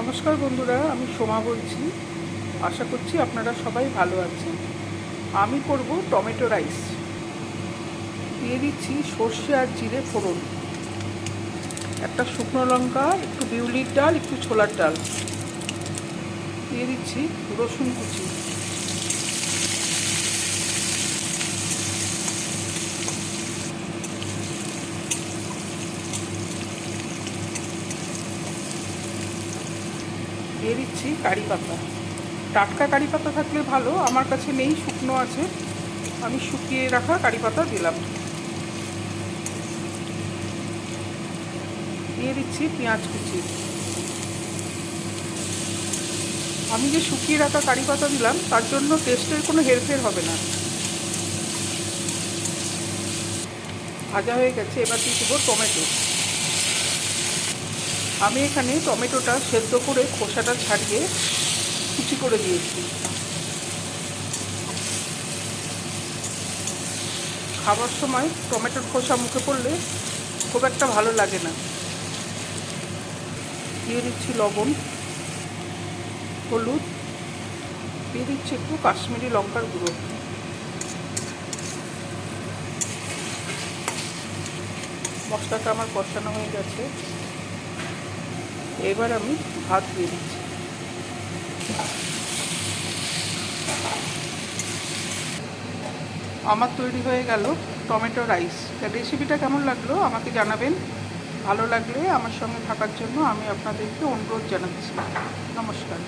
নমস্কার বন্ধুরা, আমি সোমা বলছি। আশা করছি আপনারা সবাই ভালো আছেন। আমি করব টমেটো রাইস। দিয়ে দিচ্ছি সর্ষে আর জিরে ফোড়ন, একটা শুকনো লঙ্কা, একটু বিউলির ডাল, একটু ছোলার ডাল, দিয়ে দিচ্ছি রসুন কুচি, দিয়ে দিচ্ছি কারি পাতা। টাটকা কারি পাতা থাকলে ভালো, আমার কাছে নেই, শুকনো আছে, আমি শুকিয়ে রাখা কারি পাতা দিলাম। দিয়ে দিচ্ছি পেঁয়াজ কুচি। আমি যে শুকিয়ে রাখা কারি পাতা দিলাম তার জন্য টেস্টের কোনো হেরফের হবে না। ভাজা হয়ে গেছে, এবার দিয়ে দেবো টমেটো। আমি এখানে টমেটোটা সেদ্ধ করে খোসাটা ছাড়িয়ে কুচি করে দিয়েছি। খাবার সময় টমেটোর খোসা মুখে পড়লে খুব একটা ভালো লাগে না। দিয়ে দিচ্ছি লবণ, হলুদ, দিয়ে দিচ্ছি একটু কাশ্মীরি লঙ্কার গুঁড়ো। মশলাটা আমার কষানো হয়ে গেছে, এবার আমি ভাত দিয়ে দিচ্ছি। আমার তৈরি হয়ে গেল টমেটো রাইস। রেসিপিটা কেমন লাগলো আমাকে জানাবেন। ভালো লাগলে আমার সঙ্গে থাকার জন্য আমি আপনাদেরকে অনুরোধ জানাচ্ছি। নমস্কার।